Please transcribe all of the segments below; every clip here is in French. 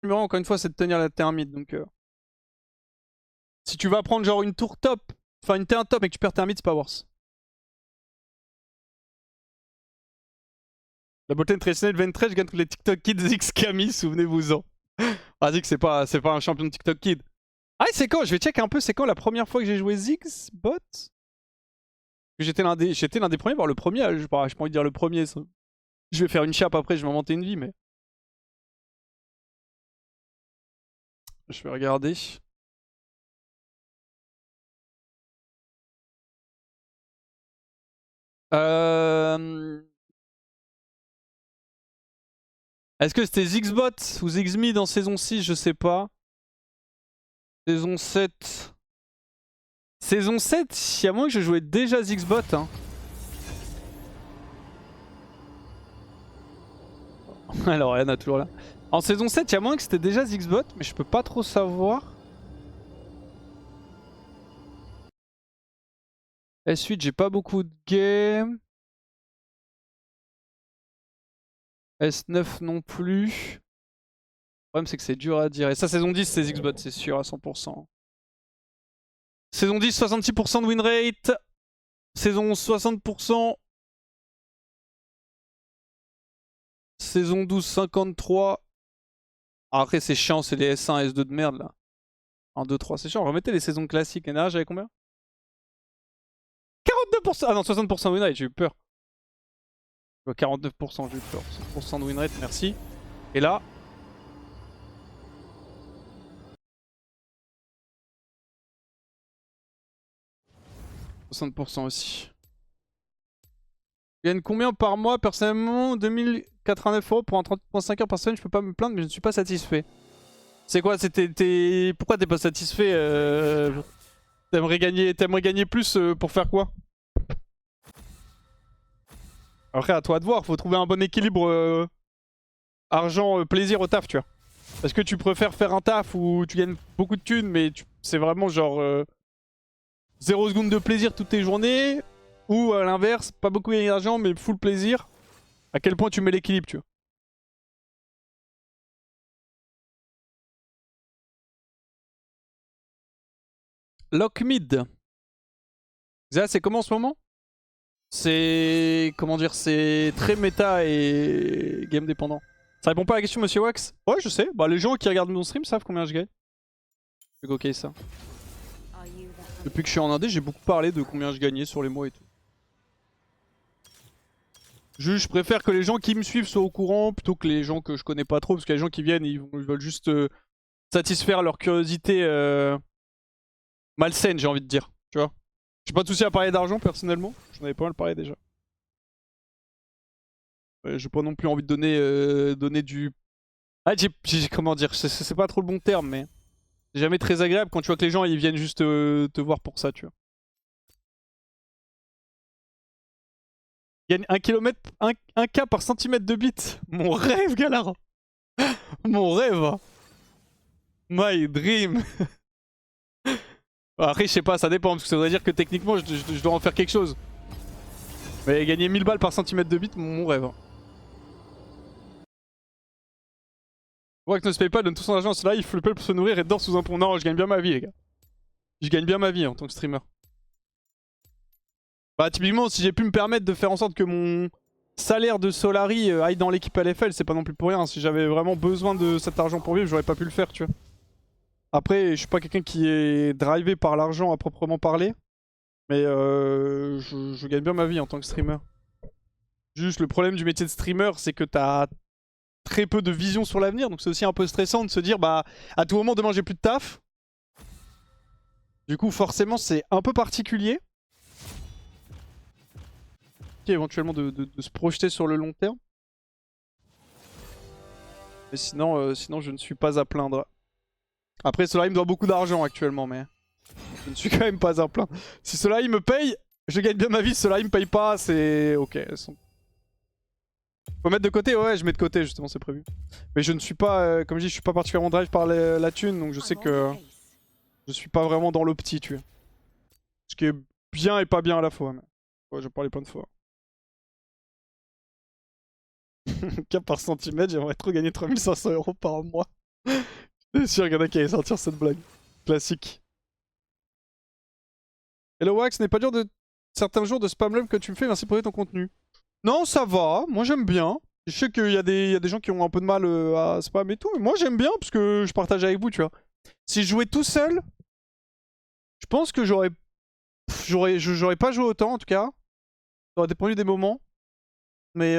numéro 1, encore une fois, c'est de tenir la terre mid. Donc, si tu vas prendre genre une tour top, enfin une T1 top et que tu perds terre mid, c'est pas worse. La botlane traditionnelle Ventress, je gagne tous les TikTok Kids X Camille, souvenez-vous-en. Vas-y que c'est pas un champion de TikTok Kid. Ah, c'est quand? Je vais check un peu, c'est quand la première fois que j'ai joué Ziggs bot? J'étais l'un des premiers, voire le premier, j'ai pas envie de dire le premier. Ça. Je vais faire une chape après, je vais m'inventer une vie, mais... Je vais regarder. Est-ce que c'était Ziggsbot ou Ziggsmid en saison 6? Je sais pas. Saison 7. Saison 7, il y a moins que je jouais déjà Ziggsbot. Hein. Alors, Yann a toujours là. En saison 7, il y a moins que c'était déjà Ziggsbot, mais je peux pas trop savoir. S8, j'ai pas beaucoup de game. S9 non plus. Le problème, c'est que c'est dur à dire. Et ça, saison 10, c'est Ziggsbot, c'est sûr, à 100%. Saison 10, 66% de win rate. Saison 11, 60%. Saison 12, 53. Après, c'est chiant, c'est les S1, S2 de merde, là. 1, 2, 3, c'est chiant. Remettez les saisons classiques. Et là, j'avais combien? 42%. Ah non, 60% de win rate, j'ai eu peur. 49%, j'ai eu peur. 60% de win rate, merci. Et là... 60% aussi. Je gagne combien par mois? Personnellement, 2089 € pour un 30.5 heures par semaine. Je peux pas me plaindre, mais je ne suis pas satisfait. C'est quoi? Pourquoi t'es pas satisfait? T'aimerais gagner plus pour faire quoi? Après, à toi de voir. Faut trouver un bon équilibre argent, plaisir au taf, tu vois. Est-ce que tu préfères faire un taf où tu gagnes beaucoup de thunes, mais c'est vraiment genre 0 secondes de plaisir toutes tes journées? Ou à l'inverse, pas beaucoup gagner d'argent, mais full plaisir? À quel point tu mets l'équilibre, tu vois? Lock mid. Zéa, c'est comment en ce moment? C'est... Comment dire? C'est très méta et game dépendant. Ça répond pas à la question, monsieur Wax? Ouais, je sais. Bah, les gens qui regardent mon stream savent combien je gagne. Je vais goker ça. Depuis que je suis en Indé, j'ai beaucoup parlé de combien je gagnais sur les mois et tout. Juste, je préfère que les gens qui me suivent soient au courant plutôt que les gens que je connais pas trop. Parce qu'il y a des gens qui viennent, ils veulent juste satisfaire leur curiosité malsaine, j'ai envie de dire. Tu vois? J'ai pas de souci à parler d'argent personnellement. J'en avais pas mal parlé déjà. J'ai pas non plus envie de donner du... Ah, comment dire? C'est pas trop le bon terme, mais... C'est jamais très agréable quand tu vois que les gens ils viennent juste te voir pour ça, tu vois. Gagne 1 km, 1 K par centimètre de bit. Mon rêve, Galara. Mon rêve. My dream. Après, je sais pas, ça dépend, parce que ça voudrait dire que techniquement, je dois en faire quelque chose. Mais gagner 1000 balles par centimètre de bit, mon rêve. Wax ne se paye pas, donne tout son argent à cela, il flip pour se nourrir et dort sous un pont. Non, je gagne bien ma vie, les gars. Je gagne bien ma vie en tant que streamer. Bah, typiquement, si j'ai pu me permettre de faire en sorte que mon salaire de Solari aille dans l'équipe LFL, c'est pas non plus pour rien. Si j'avais vraiment besoin de cet argent pour vivre, j'aurais pas pu le faire, tu vois. Après, je suis pas quelqu'un qui est drivé par l'argent à proprement parler. Mais je gagne bien ma vie en tant que streamer. Juste le problème du métier de streamer, c'est que t'as très peu de vision sur l'avenir. Donc c'est aussi un peu stressant de se dire, bah, à tout moment, demain, j'ai plus de taf. Du coup, forcément, c'est un peu particulier. Éventuellement de se projeter sur le long terme. Mais sinon, je ne suis pas à plaindre. Après, Solari me doit beaucoup d'argent actuellement, mais je ne suis quand même pas à plaindre. Si Solari me paye, je gagne bien ma vie. Si Solari me paye pas, c'est ok. Faut mettre de côté, ouais, je mets de côté justement, c'est prévu. Mais je ne suis pas, comme je dis, je suis pas particulièrement drive par la thune, donc je sais que je suis pas vraiment dans l'opti, tu vois. Ce qui est bien et pas bien à la fois. Mais... Ouais, j'en parlais plein de fois. Cap par centimètre, j'aimerais trop gagner 3500 € par mois. C'est sûr qu'il y en a qui allaient sortir cette blague. Classique. Hello Wax, n'est pas dur de certains jours de spam love que tu me fais, merci pour ton contenu. Non, ça va, moi j'aime bien. Je sais qu'il y a des gens qui ont un peu de mal à spam et tout, mais moi j'aime bien parce que je partage avec vous, tu vois. Si je jouais tout seul, je pense que j'aurais pas joué autant en tout cas. Ça aurait dépendu des moments. Mais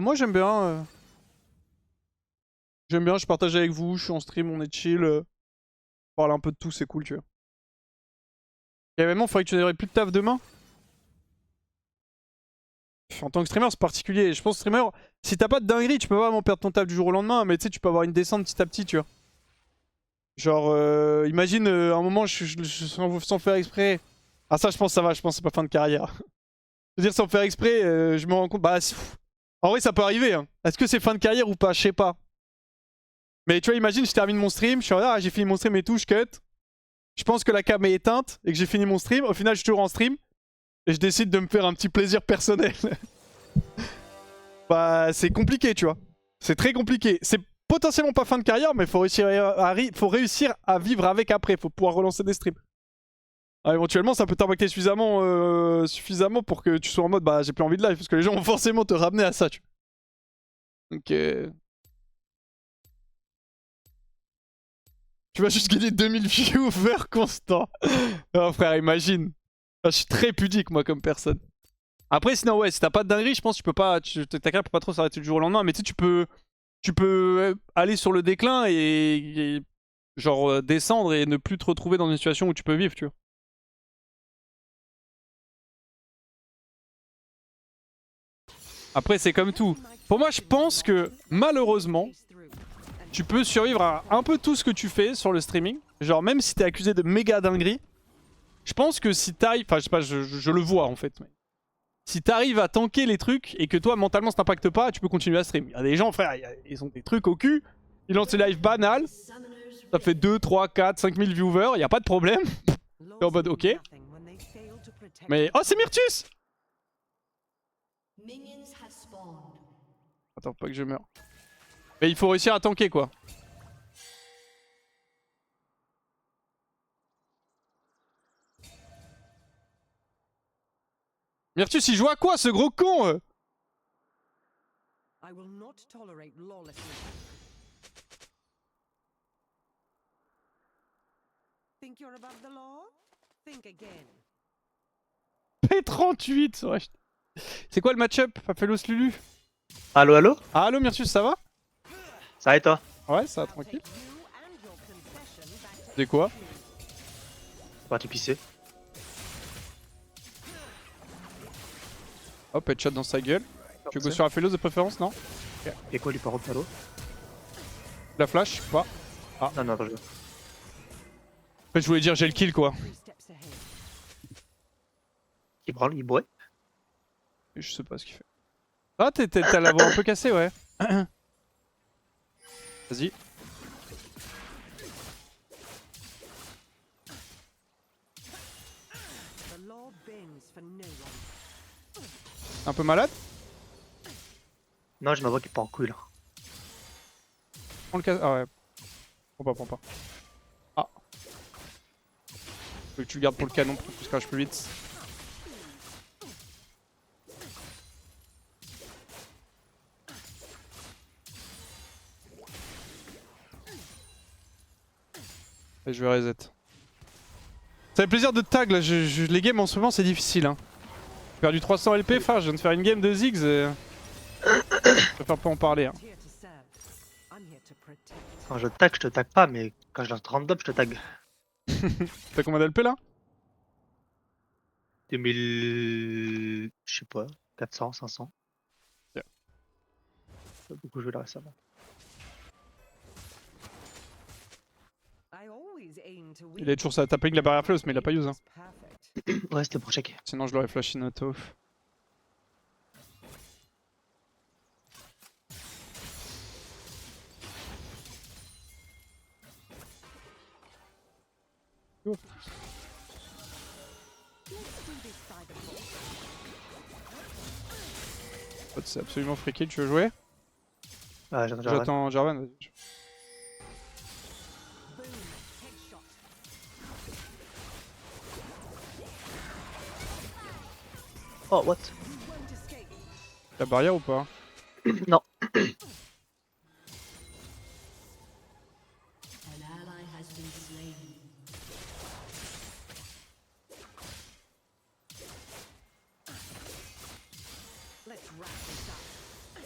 moi j'aime bien. J'aime bien, je partage avec vous, je suis en stream, on est chill. On parle un peu de tout, c'est cool, tu vois. Et vraiment, faudrait que tu n'aurais plus de taf demain. En tant que streamer, c'est particulier. Je pense streamer, si t'as pas de dinguerie, tu peux pas vraiment perdre ton taf du jour au lendemain, mais tu sais, tu peux avoir une descente petit à petit, tu vois. Genre, imagine, un moment, sans faire exprès. Ah ça, je pense que ça va, je pense que c'est pas fin de carrière. Je veux dire, sans faire exprès, je me rends compte, bah, en vrai, ça peut arriver, hein. Est-ce que c'est fin de carrière ou pas? Je sais pas. Mais tu vois, imagine, je termine mon stream, je suis là, j'ai fini mon stream et tout, je cut. Je pense que la cam est éteinte et que j'ai fini mon stream. Au final, je suis toujours en stream. Et je décide de me faire un petit plaisir personnel. Bah, c'est compliqué, tu vois. C'est très compliqué. C'est potentiellement pas fin de carrière, mais faut réussir à vivre avec après. Faut pouvoir relancer des streams. Ah, éventuellement, ça peut t'impacter suffisamment pour que tu sois en mode bah j'ai plus envie de live. Parce que les gens vont forcément te ramener à ça, tu vois. Donc. Tu vas juste gagner 2000 viewers constant. Oh frère, imagine. Ah, je suis très pudique moi comme personne. Après sinon ouais, si t'as pas de dinguerie, je pense que tu peux pas, ta carrière peut pas trop s'arrêter du jour au lendemain, mais tu sais tu peux aller sur le déclin et genre descendre et ne plus te retrouver dans une situation où tu peux vivre, tu vois. Après c'est comme tout. Pour moi je pense que malheureusement, tu peux survivre à un peu tout ce que tu fais sur le streaming. Genre même si t'es accusé de méga dinguerie, je pense que si t'arrives, enfin je sais pas, je le vois en fait, mais si t'arrives à tanker les trucs et que toi mentalement ça t'impacte pas, tu peux continuer à stream. Il y a des gens, frère, ils ont des trucs au cul, ils lancent des lives banals, ça fait 2, 3, 4, 5000 viewers, y a pas de problème. T'es en mode ok. Mais oh c'est Myrtus. Attends, faut pas que je meure. Mais il faut réussir à tanker quoi. Myrtus il joue à quoi ce gros con I will not tolerate lawlessness. Think you're above the law? Think again. P38 ouais. C'est quoi le match-up Papelos Lulu? Allo, allo? Ah, allo Myrtus, ça va? Ça va et toi? Ouais, ça va tranquille. C'est quoi? Parti pisser. Hop, headshot dans sa gueule. Tu veux go sur Aphelos de préférence, non? Okay. Et quoi lui par contre, allo? La flash, quoi? Ah. Non, non, attends, je... En fait, je voulais dire j'ai le kill quoi. Il branle, il boit. Je sais pas ce qu'il fait. Ah, t'as la voix un peu cassée, ouais. Vas-y. Un peu malade? Non, j'ai ma voix qui part en couille là. Prends le casse. Ah ouais. Prends pas. Ah. Faut que tu le gardes pour le canon pour que tu craches plus vite. Et je vais reset. Ça fait plaisir de tag là, les games en ce moment c'est difficile hein. J'ai perdu 300 LP, frère, je viens de faire une game de Ziggs et... Je préfère pas en parler hein. Quand je te tag pas, mais quand je lance random, je te tag. T'as combien d'LP là? 2000... Je sais pas, 400, 500. Yeah. J'ai beaucoup joué là récemment. Il est toujours ça, t'as pris la barrière floss mais il a pas use hein. Ouais, c'était pour checker. Sinon je l'aurais flash in auto. Oh. C'est absolument freaky, tu veux jouer? Ah, J'attends Jarvan, vas-y. Oh, what? La barrière ou pas? Non. An ally has been slain. Let's wrap this up.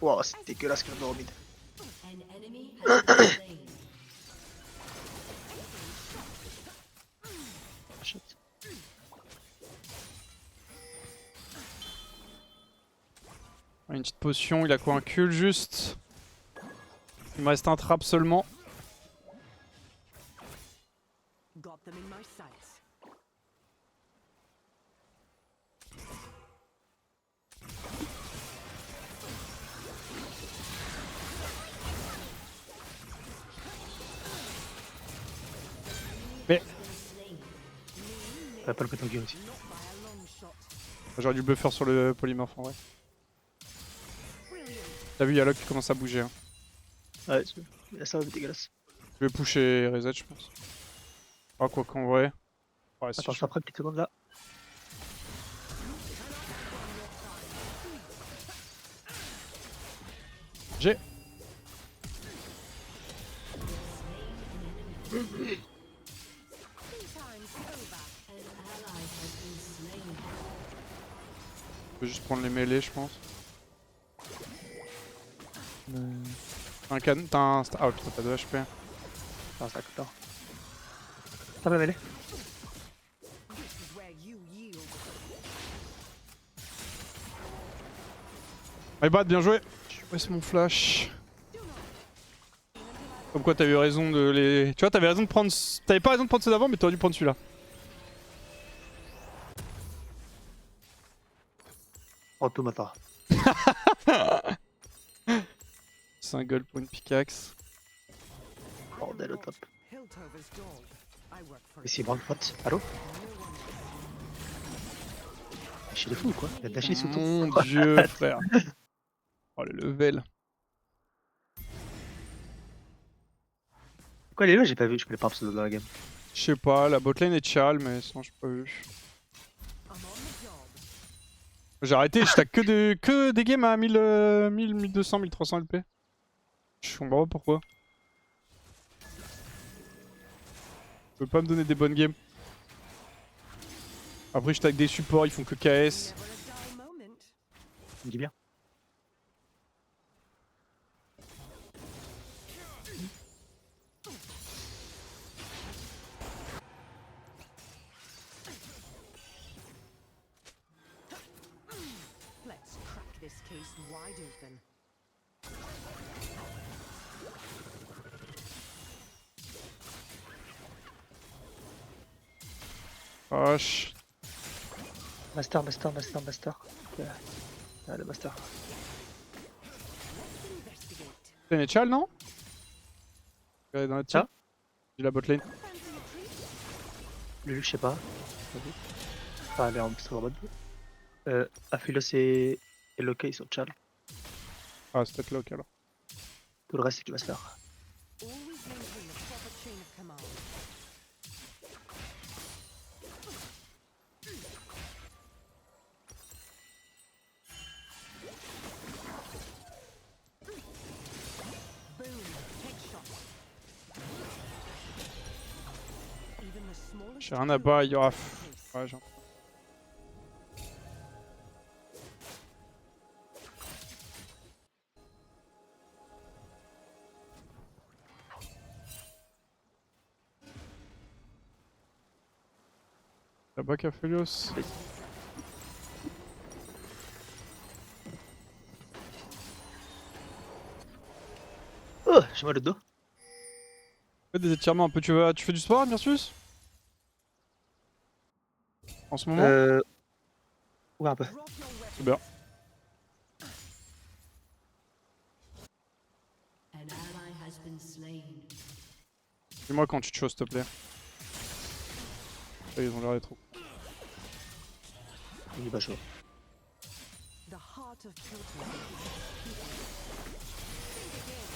Wow, c'est dégueulasse qu'il y a de mid. An enemy has been slain. Shit. Une petite potion, il a quoi, un cul juste? Il me reste un trap seulement. Got them in my sights. Mais T'as pas le pétanque aussi. Not by a long shot. j'aurais dû buffer sur le polymorphe en vrai. Brilliant. T'as vu, y'a Locke qui commence à bouger. Hein. Ouais, ça va être dégueulasse. Je vais pusher reset, je pense. Ah, quoi qu'en vrai. Ouais, si Attends, je- je t'en prie, une petite seconde là. J'ai. Two times over. An ally has been slain. Je vais juste prendre les mêlées, je pense. Un can. T'as un. Ah, putain, t'as 2 HP. Ah, ça coûte. Ça va mêler. This is where you yield. My bad, bien joué. Ouais, c'est mon flash. Comme quoi, t'as eu raison de les. Tu vois, t'avais raison de prendre. T'avais pas raison de prendre ceux d'avant, mais t'aurais dû prendre celui-là. Automata. Single pour une pickaxe. Bordel au top. Hiltover's dog. I work for Ici, brand pote. Allô? Chez les fous quoi. Il a dashé sous ton. Mon dieu, frère. Oh, le level. Quoi, les là, j'ai pas vu, je connais pas un pseudo dans la game. Je sais pas, la botlane est chal, mais sinon j'ai pas vu. I'm on the job. J'ai arrêté, je tac que des games à 1000, 1200, 1300 LP. Je comprends pas pourquoi. Je peux pas me donner des bonnes games. Après je tag des supports, ils font que KS. Never a dull moment. Tu me dis bien. Let's crack this case wide open. Vache. Master. Ah, le master. Investigate. Lane est chal, non? Regardez dans la team. Ah. J'ai la botlane. Fancy a treat? Lulu, je sais pas. Ah, elle est en mode. Aphilos et Loki, ils sont chal. Ah, c'est peut-être Locke alors. Tout le reste, c'est du master. Always maintain a proper chain of command. Boom. Headshot. Even the smallest J'ai rien à bas, il y aura. case. Ouais, genre. Là-bas, Caphelios. Oh, j'ai mal au dos. Fais des étirements un peu. Tu fais du sport, Versus? En ce moment? Ouais, un peu. Drop your weapon. C'est bien. An ally has been slain. Dis-moi quand tu te choses, s'il te plaît. Ils ont l'air d'être trop. Il est pas chaud. The heart of Piltover is people. Think again.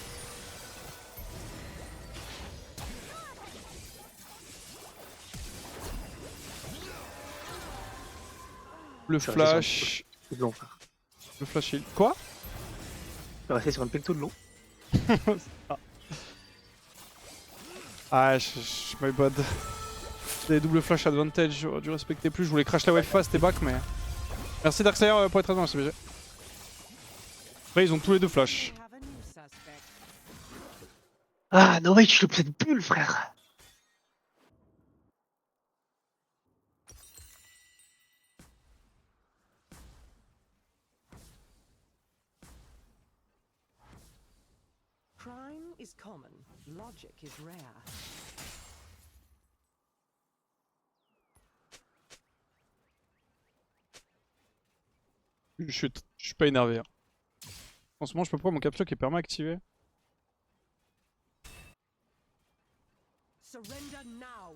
Le Je suis resté flash. Tout de long, frère. Le flash shield. Quoi? Je suis resté sur une pique tout de long. Ah, je my bad. Des double flash advantage, j'aurais dû respecter plus. Je voulais crash la wave fast et back, mais. Merci Darkseer pour être présent dans ce BG. Après, ils ont tous les deux flash. We have a new suspect. Ah, no way, tu loupes cette bulle, frère. Crime is common. Logic is rare. Je suis pas énervé. Hein. En ce moment, je peux pas, mon capture qui est perma activé. Surrender now.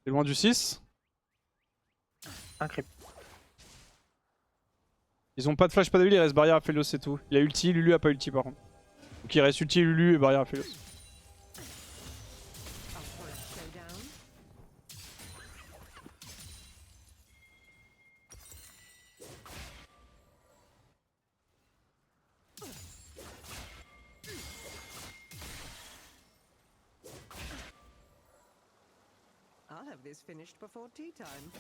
T'es loin du 6. Un creep. Ils ont pas de flash, pas de heal, il reste barrière à Phélos, c'est tout. Il a ulti, Lulu a pas ulti par contre. Donc il reste ulti, Lulu et barrière à Phélos. Up for a showdown. I'll have this finished before tea time.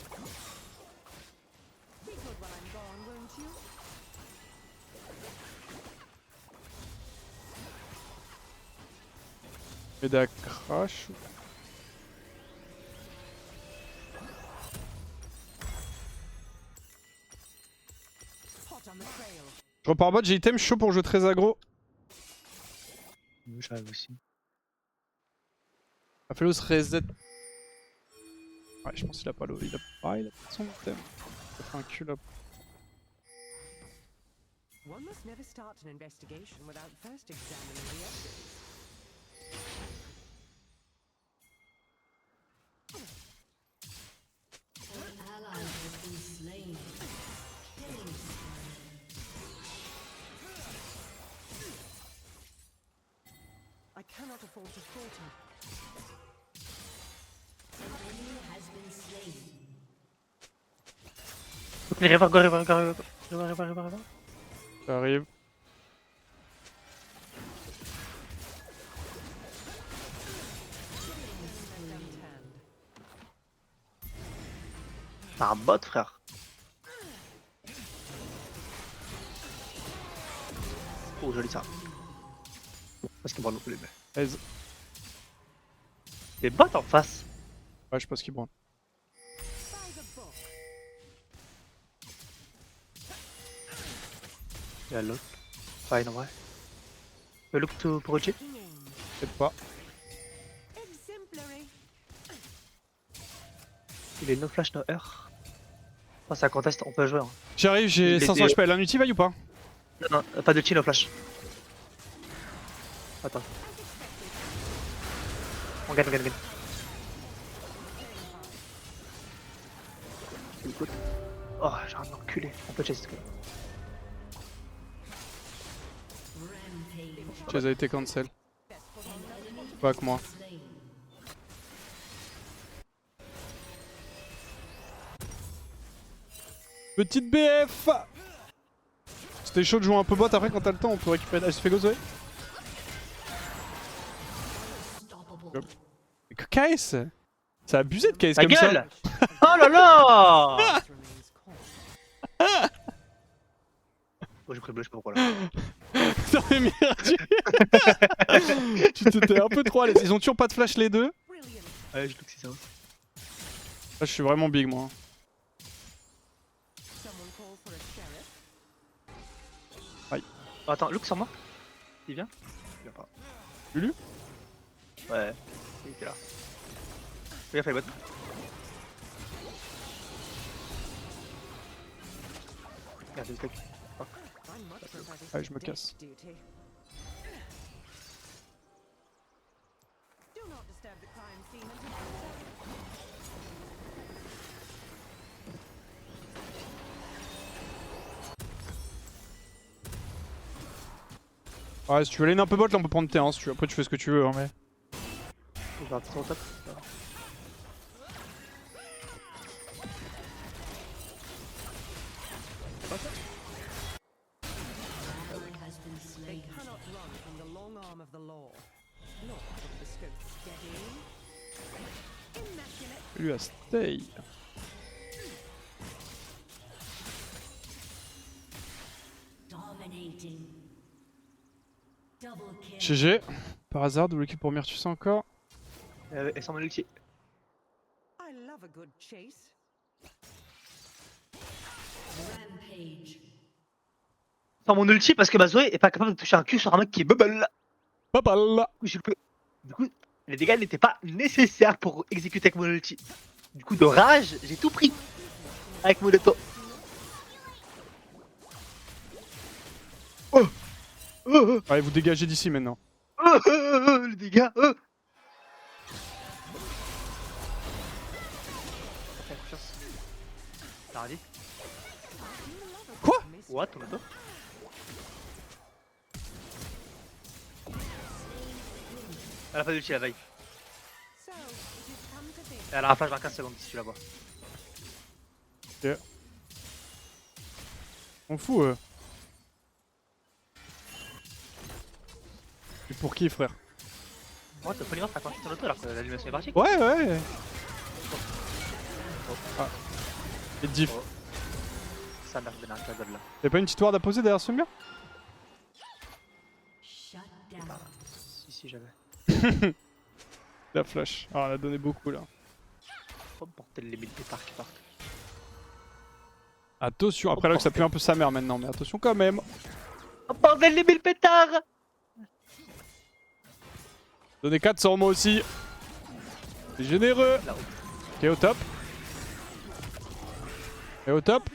Be good while I'm gone, won't you? Meda crash. Hot on the trail. Je repars bot, j'ai item chaud pour jouer très aggro. J'arrive aussi. Phélos reset. Ouais, je pense qu'il a pas l'eau. Il a pas son item. Ça fait un cul là. One must never start an investigation without first examining the evidence. An ally has been slain. Killing spree. I cannot afford to falter. An enemy has been slain. River. J'arrive. Left hand. T'as un bot, frère. Oh, joli ça. Parce qu'il branle non plus les mecs. Aise. Des bots en face. Ouais, je sais pas ce qu'il branle. By the book. Il y a l'autre. Fine en vrai. Le look to projet. Taking aim. Peut-être pas. Exemplary. Il est no flash, no air. Oh, c'est un contest, on peut jouer. Hein. J'arrive, j'ai Il 500 était- HP. Elle a un ulti, vaille ou pas? Non, non, pas de chill, no flash. Attends. On gagne. Écoute. Oh, j'ai un enculé. On peut chase. Rampage. Chase a été cancel. Pas que moi. Slain. Petite BF. C'était chaud de jouer un peu bot, après quand t'as le temps on peut récupérer... Elle se fait go Zoé. Unstoppable. Mais que KS. C'est abusé de KS Ta comme gueule. Oh là là. Remains calm. Oh, j'ai pris le bleu, je sais pas pourquoi là. ça. Non mais merde, tu t'étais un peu trop à l'aise. Ils ont toujours pas de flash les deux. Brilliant. Ouais, je look c'est ça. Là je suis vraiment big moi. Someone call for a sheriff. Oh, attends, look sur moi. Il vient? Il vient pas. Lulu? Ouais, il était là. Il a fait le bot. Merde, il clique. I much prefer this Allez, je me death casse. duty. Do not disturb the crime scene until Ouais, si tu veux lane un peu bot, là on peut prendre T1 si tu veux. Après tu fais ce que tu veux, hein, mais. On va attendre au top. They cannot run from the long arm of the law. Nor from the scope steadying. Immaculate. Lui à stay. Dominating. Double kill. GG. Par hasard, double kill pour Myrtus encore. Et sans mon ulti. I love a good chase. Rampage. Sans mon ulti parce que ma Zoé est pas capable de toucher un cul sur un mec qui est bubble. Pas mal. Du coup, les dégâts n'étaient pas nécessaires pour exécuter avec mon ulti. Du coup, de rage, j'ai tout pris. Avec mon Molotov. Oh, Allez, vous dégagez d'ici maintenant. les dégâts. Fais confiance. T'as rien dit? Quoi? What, ton Molotov? Elle a pas d'ulti la veille. So, it has come to this. Elle a un flash dans 15 secondes si tu la vois. On fout. Et pour qui, frère? Moi, t'as pas l'image, t'as continué ton auto alors que l'animation est partie. Ouais, ouais. Ah. Et diff. Oh. Ça merde, ben un god là. Y'a pas une petite ward à poser derrière ce mur? Shut down. Si, j'avais. La flash. Ah, on a donné beaucoup là. Oh bordel, les 1000 pétards qui partent. Attention, après là que ça pue un peu sa mère maintenant, mais attention quand même. Oh bordel, les 1000 pétards! Donnez 4 sur moi aussi. C'est généreux. Là-haut. Ok, au top. Et au top.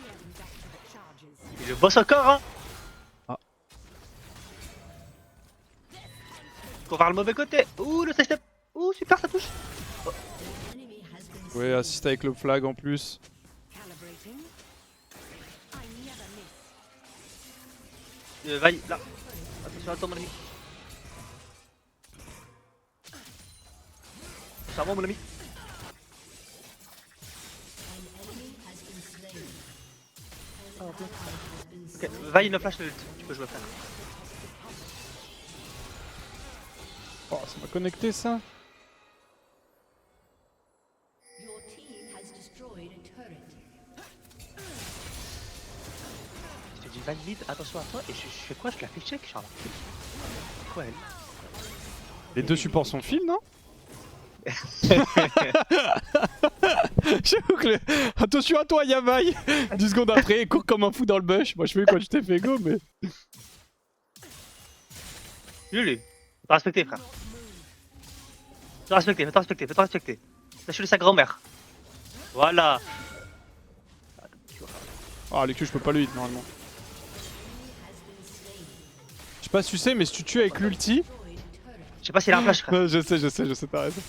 Et je bosse encore, hein! Ah. Faut voir le mauvais côté. Ouh, le sidestep. Ouh, super, ça touche. Enemy has been Ouais, assiste avec le flag en plus. Calibrating. I never miss. Vaille, là. Attention, attends, mon ami. Ça va, mon ami? an enemy has been slain. Ah, ok. Has been Ok, slain. Vaille, une flash, le ult. Tu peux jouer, frère. Oh, ça m'a connecté ça. Your team has destroyed a turret. Je te dis, Vaille mid, attention à toi. Et je fais quoi? Je la fais check, Charles. Quoi, elle? Les deux supports sont fil, non? J'avoue que le... Attention à toi, Yavaï. 10 secondes après, cours comme un fou dans le bush. Moi je fais quand je t'ai fait go, mais. Lulu, faut te respecter, frère. Fais-toi respecter, fais-toi respecter, fais-toi respecter. Lâche-le sa grand-mère. Voilà. Ah, les Q, je peux pas le hit normalement. Je sais pas si tu sais, mais si tu tues avec l'ulti. Je sais pas s'il a un flash, frère. Ouais, je sais, t'as raison.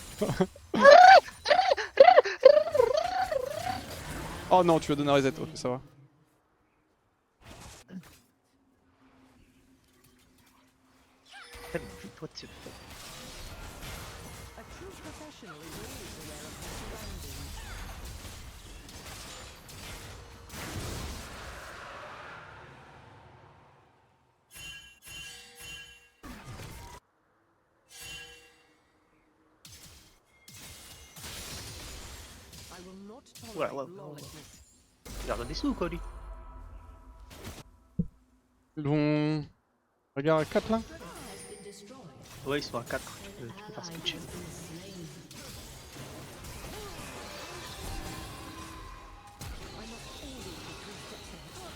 Oh non, tu vas donner un reset, ok, ça va. Toi, tu... A true professional is always aware of their surroundings. I will not tolerate ouais. lawlessness. Il leur donne des sous ou quoi, lui? Ils vont. Regarde à 4 là. Ouais, ils sont à 4. Tu peux faire ce que tu veux.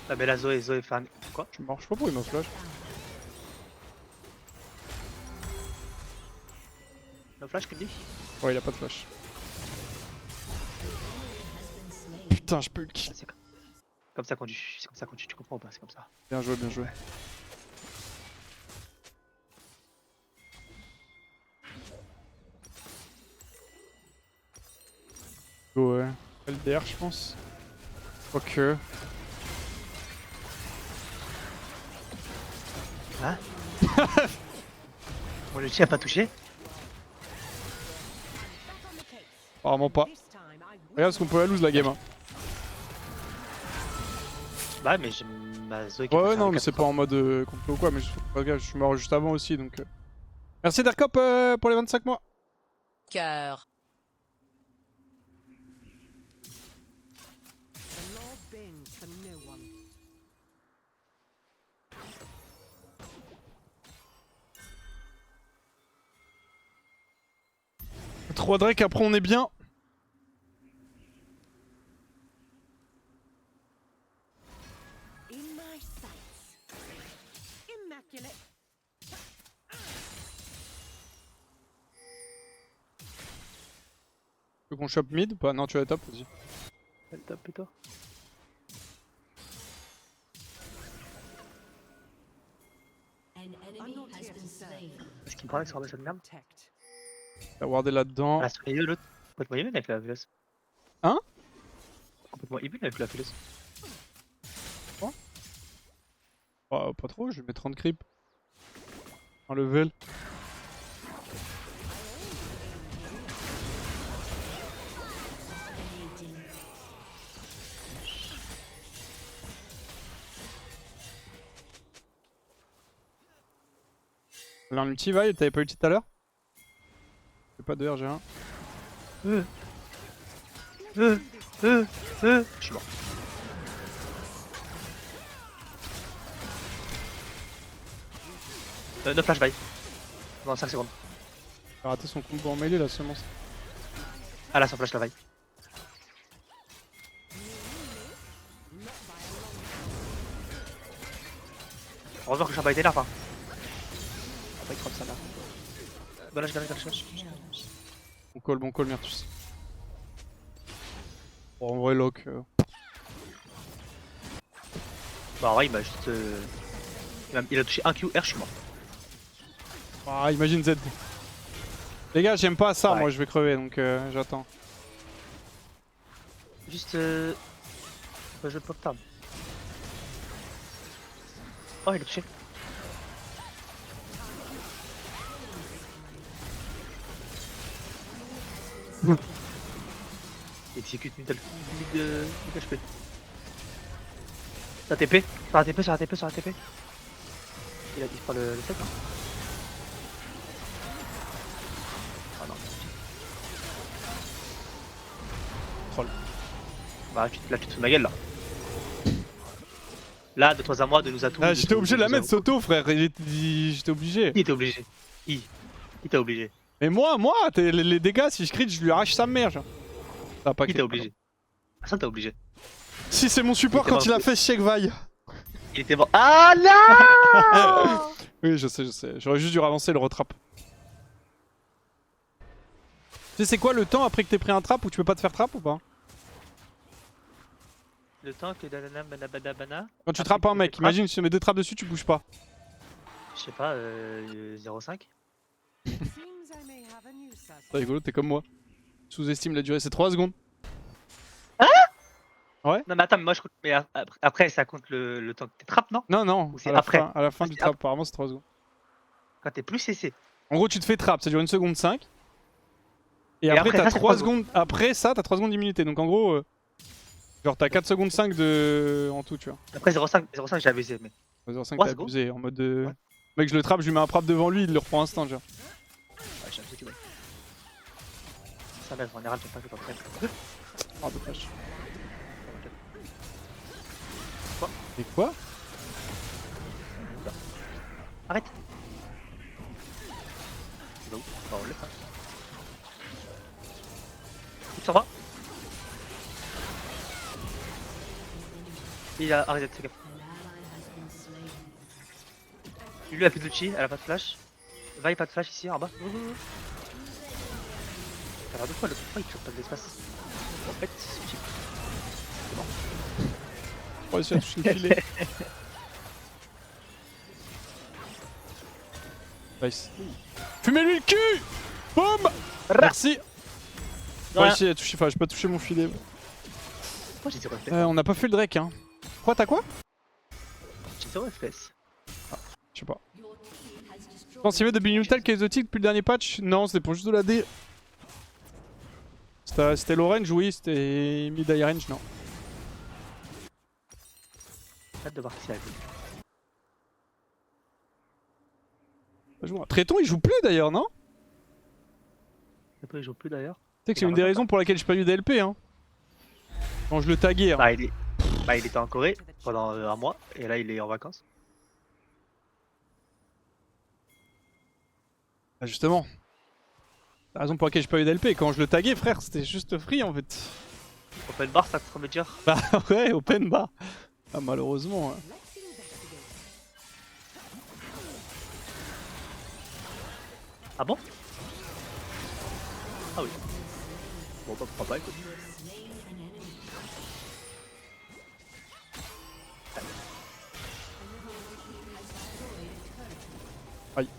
Ah, mais la Zoé fait un... Quoi? Tu marches pas pour il m'a flash. Le flash, que dis? Ouais, il a pas de flash. Putain, je peux le kill. C'est comme ça qu'on dit, c'est comme ça qu'on dit, tu comprends ou pas? C'est comme ça. Bien joué, bien joué. Go, ouais. LDR, je pense. Ok. Hein? Mon ulti a pas touché. Apparemment pas. This time I will Regarde ce qu'on peut la lose la game. Hein. Bah, mais j'ai ma Zoé qui Ouais, peut ouais, faire non, le mais c'est 4-3. pas en mode complot ou quoi, mais regarde, je suis mort juste avant aussi donc. Merci Darkop pour les 25 mois. Cœur. the law bends for no one. 3 Drake, après on est bien. In my sights. Immaculate. Tu veux qu'on chope mid ou pas? Non, tu vas top, vas-y. Elle tape plutôt. An I'm enemy not has here been to serve. slain. Est-ce qu'il me parlait sur cette merde? Protect. T'as wardé là-dedans. Ah, c'est l'autre. Complètement immune avec la Vélos. Hein? Complètement immune avec la Vélos. Oh, pas trop, je vais mettre 30 creep. Un level. Là, un ulti, va, t'avais pas ulti tout à l'heure? J'ai pas de RG1. Je suis mort. No flash bye. Dans 5 secondes. Il a raté son combo en mêlée là seulement. Ah là, sans flash la vaille. Heureusement que le Shabba était là, enfin. Ah, pas il ça là. Galage. Bon call, Myrtus. Bon, en vrai, lock. Bah, en vrai, il m'a juste. Il a touché un QR, je suis mort. Ah, imagine Z. Les gars, j'aime pas ça, Ouais. moi je vais crever donc j'attends. Juste. Bah, je pop tard. Oh, il a touché. Il exécute mid HP. Sur ATP, sur ATP. Il a dit pas le set hein. Ah non. Troll. Bah là tu te fous de ma gueule là. Là de toi à moi, de nous à tous. Ah, j'étais obligé de la mettre Soto frère, j'étais obligé. Qui était obligé? Qui t'a obligé? Mais moi, les dégâts, si je crie, je lui arrache sa mère. Genre. Ah, pas Qui que- t'a obligé? Personne t'a obligé. Si c'est mon support Il était quand il a mort. fait Shake Vi. Il était mort. Ah là. Oui, je sais. J'aurais juste dû ravancer le retrap. Tu sais, c'est quoi le temps après que t'aies pris un trap ou tu peux pas te faire trap ou pas? Le temps que Dalana Banabana. Quand tu Après trappes que un tu mec, fais imagine si tu mets 2 traps dessus, tu bouges pas. Je sais pas, 0,5. Seems I may have a new C'est suspect. rigolo, t'es comme moi. Sous-estime la durée, c'est 3 secondes. Non mais attends, mais moi je compte. Mais après ça compte le temps que t'es trappes, non? Non, Ou c'est à après à la fin Ah, du c'est trap, apparemment c'est 3 secondes. Quand t'es plus CC. En gros, tu te fais trap, ça dure 1 seconde 5. Et Et après, après, t'as ça, c'est 3 3 secondes. Après ça, t'as 3 secondes d'immunité. Donc en gros, genre t'as 4 secondes 5 de... en tout, tu vois. Après 0,5 j'ai abusé. Mais 0,5 Ouais, t'as c'est gros. abusé en mode Ouais. Mec, je le trappe, je lui mets un prap devant lui, il le reprend instant, genre. ouais, j'ai abusé, ouais. Ça merde, en général, j'aime pas que t'en prennes. Ah, dommage. Et quoi? Arrête. Il va où? Bah, on le laisse. Hein. Il s'en va. Il a arrêté de se gaffe. An ally has been slain. Lui a plus d'ulti, elle a pas de flash. Va, il pas de flash ici en bas. Ça va deux fois, le pourquoi il chope pas de l'espace. En fait, c'est cheap. Oh, j'ai touché le filet. Nice. Fumez-lui le cul! Boum! Merci! De Ouais, rien. j'ai touché, enfin, j'ai pas touché mon filet. Pourquoi j'ai 0 FPS? On n'a pas fait le Drake, hein. Quoi, t'as quoi? J'ai 0 FPS. Je sais pas. Your team pense qu'il y avait de Binutal qui est exotique depuis le dernier patch. Non, c'était pour juste de la D. C'était l'orange, oui, c'était mid-high range, non. Hâte de voir si elle Tréton il joue plus d'ailleurs, non? Après, il joue plus d'ailleurs. Tu sais que c'est une des raisons pour laquelle j'ai pas eu d'LP, hein. Quand je le taguais, hein. Bah, il était en Corée pendant un mois et là il est en vacances. Bah justement. La raison pour laquelle j'ai pas eu d'LP, quand je le taguais, frère, c'était juste free en fait. Open bar, ça te remet dire. Bah ouais, open bar. Ah, malheureusement. Hein. Let's investigate. Ah bon? Ah oui. Bon bah pourquoi pas, écoute. Aïe.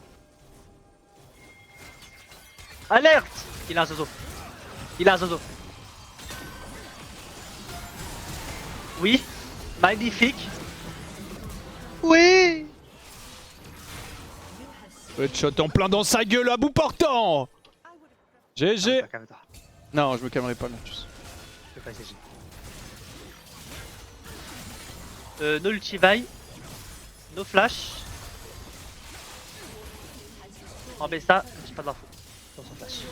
Alerte! Il a un zozo. Il a un zozo. Oui. Magnifique. Oui. Headshot en plein dans sa gueule à bout portant. GG. Calme-toi. Non, je me calmerai pas, Mertus. Je vais pas essayer. No ulti-vaille. No flash. En ça, j'ai pas d'infos. Dans son flash.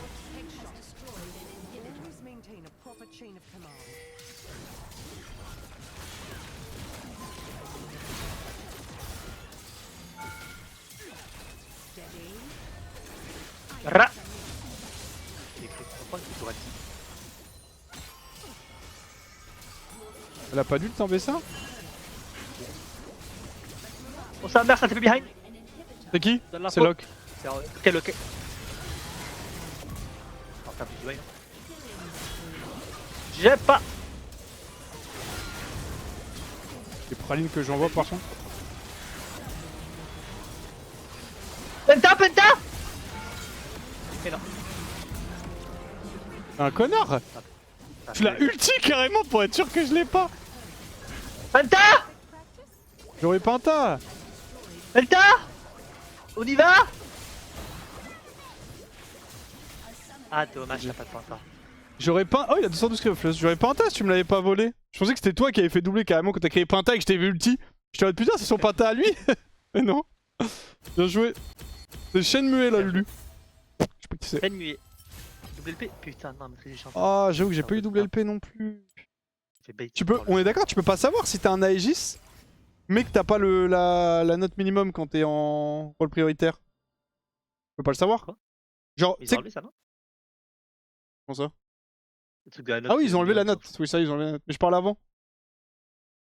Always maintain a proper chain of command. Steady. Ra. J'ai écrit 3 points, il Elle a pas dû t'enlever ça? Oh sa mère, ça te fait behind. C'est qui? Donne l'info. C'est Locke. C'est ok, ok. Oh, t'as plus de way, hein. J'ai pas. Les pralines que j'envoie par contre. Penta, penta. Mais non. Un connard! Tu l'as ulti carrément pour être sûr que je l'ai pas! Penta. J'aurais Penta! Penta. On y va. Ah dommage, t'as pas de penta. J'aurais pas. Oh, il a 212 Cryoflux. J'aurais Penta si tu me l'avais pas volé. Je pensais que c'était toi qui avais fait doubler carrément quand t'as créé Penta et que je t'ai vu ulti. Je te putain, c'est son Penta à lui! Mais non! Bien joué! C'est Shenmue là, Lulu. Je sais pas qui c'est. Peine muet. Double LP. Putain, non, mais j'ai chanté. Ah, j'avoue que j'ai pas eu double LP non plus. Tu peux, on est d'accord, tu peux pas savoir si t'as un Aegis, mais que t'as pas la note minimum quand t'es en rôle prioritaire. Tu peux pas le savoir. Quoi? Genre, tu Ils sais. ont enlevé ça, non? Comment ça? Le truc de la note. Ah oui, ils ont enlevé la minimum, note. Oui, ça, ils ont enlevé la note. Mais je parle avant.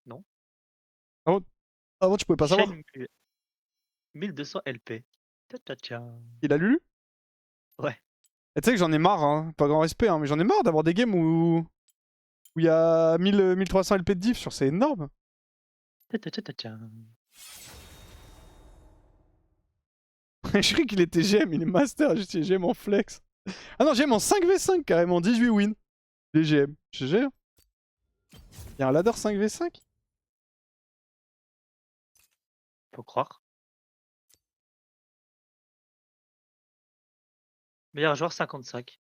Non. Avant, tu pouvais pas savoir. Chaîne muet. 1200 LP. Tcha-tcha-tcha. Il a lu. Ouais. Et tu sais que j'en ai marre, hein. Pas grand respect, hein, mais j'en ai marre d'avoir des games où il y a 1300 LP de diff sur, c'est énorme. Tcha-tcha-tcha-tcha. Je croyais qu'il était GM, il est master, juste il est GM en flex. Ah non, GM en 5v5 carrément, 18 wins. Les GM, GG. Hein. Il y a un ladder 5v5. Faut croire. Meilleur joueur 55.